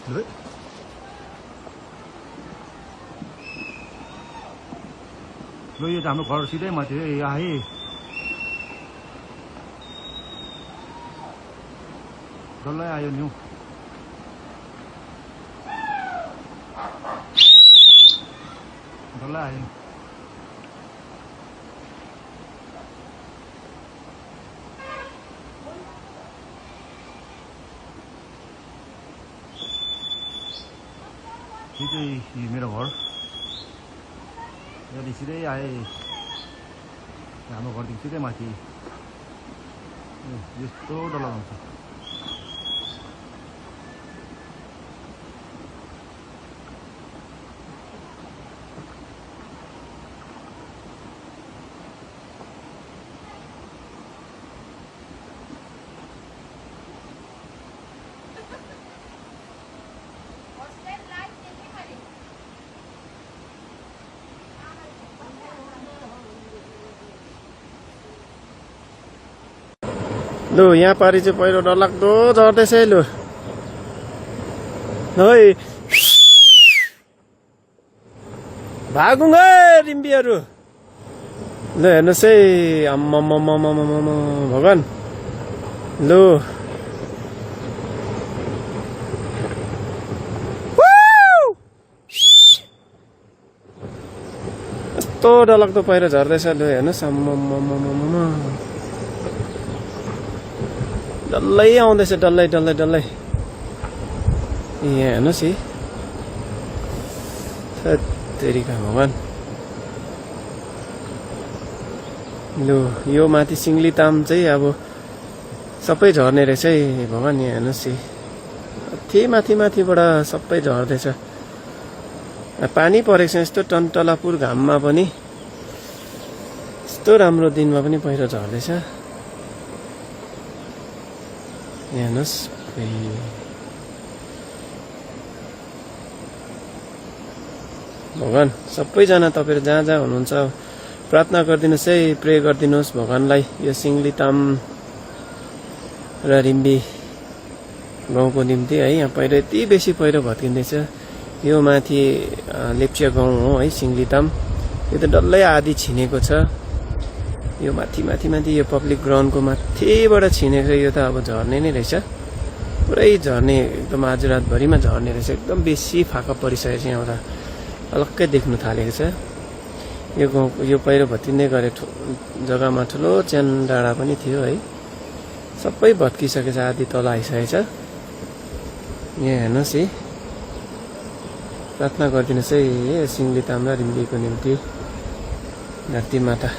ल यो त हाम्रो घर सिधै माथि आए डल्लै आयो नि डल्लै आयो यो चाहिँ मेरो घर यदि सिधै आए हाम्रो घरदेखि सिधै माथि यस्तो डर लगाउँछ लु यहाँ पारि चाहिँ पहिरो डरलाग्दो झर्दैछ है लु है भागौँ है रिम्बीहरू ल हेर्नुहोस् है आम्मामामामामामा भगवान् लु यस्तो डरलाग्दो पहिरो झर्दैछ लु हेर्नुहोस् आम्मामामामामा डल्लै आउँदैछ डल्लै डल्लै डल्लै यहाँ हेर्नुहोस् है तेरिका भगवान् लु यो माथि सिङ्गलीताम चाहिँ अब सबै झर्ने रहेछ है भगवान् यहाँ हेर्नुहोस् है माथि माथिबाट सबै झर्दैछ पानी परेको छ यस्तो टन्टलापुर घाममा पनि यस्तो राम्रो दिनमा पनि पहिरो झर्दैछ हेर्नुहोस् भगवान् सबैजना तपाईँहरू जहाँ जहाँ हुनुहुन्छ प्रार्थना गरिदिनुहोस् है प्रे गरिदिनुहोस् भगवान्लाई यो सिङ्गलीताम र रिम्बी गाउँको निम्ति है यहाँ पहिरो यति बेसी पहिरो भत्किँदैछ यो माथि लेप्चा गाउँ हो है सिङ्गलीताम यो त डल्लै आधी छिनेको छ यो माथि माथि माथि यो पब्लिक ग्राउन्डको माथिबाट छिनेको यो त अब झर्ने नै रहेछ पुरै झर्ने एकदम आज रातभरिमा झर्ने रहेछ एकदम बेसी फाका परिसकेको छ यहाँबाट अलग्गै देख्नु थालेको छ यो गाउँको यो पहिरो भत्किँदै गरे जग्गामा ठुलो च्यान डाँडा पनि थियो है सबै भत्किसकेको छ आधी तल आइसकेको छ यहाँ हेर्नुहोस् है प्रार्थना गरिदिनुहोस् है सिङ्गलीताम र रिम्बीको निम्ति धरती माता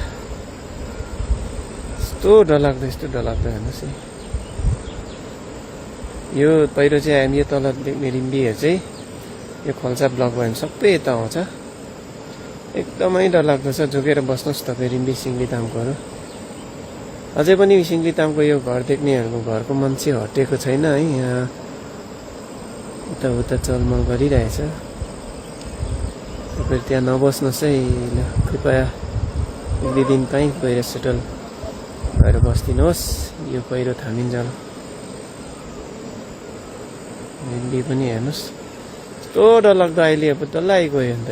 यस्तो डरलाग्दो हेर्नुहोस् है यो पहिरो चाहिँ हामी यो तल रिम्बीहरू चाहिँ यो खोल्सा ब्लक भयो भने सबै यता आउँछ एकदमै डरलाग्दो छ झुकेर बस्नुहोस् तपाईँ रिम्बी सिङ्गलीतामकोहरू अझै पनि सिङ्गलीतामको यो घर देख्नेहरूको घरको मान्छे हटेको छैन है यहाँ उता चलमल गरिरहेछ तपाईँहरू त्यहाँ नबस्नुहोस् है ल कृपया एक दुई दिन कहीँ गएर सेटल भएर बस्दिनुहोस् यो पहिरो थामिन्जेल रिम्बी पनि हेर्नुहोस् यस्तो डरलाग्दो अहिले अब डल्लै आइगयो अन्त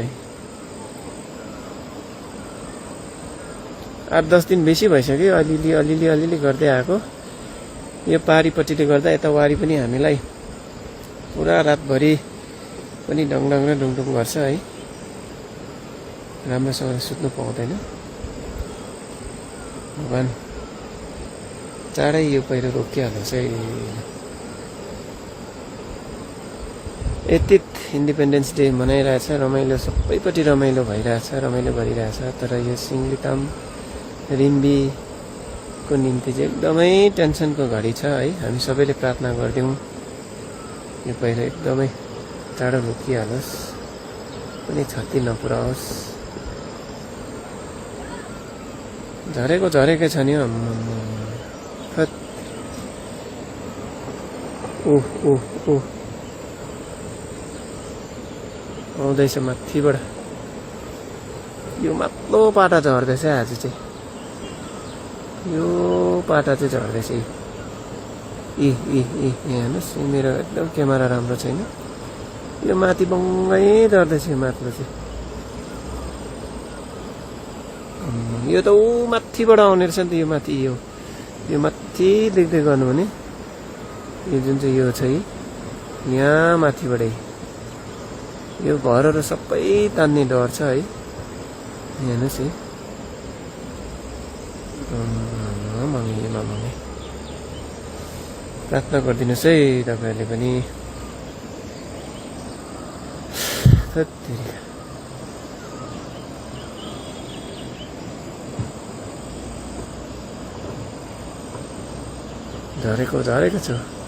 8-10 दिन बेसी भइसक्यो अलिअलि गर्दै आएको यो पारिपट्टिले गर्दा यता वारी पनि हामीलाई पुरा रातभरि पनि डङडङ र डुङडुङ गर्छ है राम्रोसँग सुत्नु पाउँदैन भगवान् चाँडै यो पहिरो रोकिहाल्नुहोस् है यति इन्डिपेन्डेन्स डे मनाइरहेछ रमाइलो सबैपट्टि रमाइलो भइरहेछ रमाइलो गरिरहेछ तर यो सिङ्गलीताम रिम्बीको निम्ति चाहिँ एकदमै टेन्सनको घडी छ है हामी सबैले प्रार्थना गरिदिउँ यो पहिरो एकदमै चाँडो रोकिहालोस् कुनै क्षति नपुर्याओस् झरेकै छ नि आउँदैछ माथिबाट यो माथिल्लो पाटा झर्दैछ आज चाहिँ यो पाटा चाहिँ झर्दैछ यहाँ हेर्नुहोस् मेरो एकदम क्यामेरा राम्रो छैन यो माथि बङ्गै झर्दैछ यो माथिल्लो चाहिँ यो त ऊ माथिबाट आउने रहेछ नि त यो माथि यो माथि देख्दै गर्नु भने यो जुन चाहिँ यो छ यहाँ माथिबाटै यो घरहरू सबै तान्ने डर छ है हेर्नुहोस् है मङ्गे प्रार्थना गरिदिनुहोस् है तपाईँहरूले पनि झरेको छ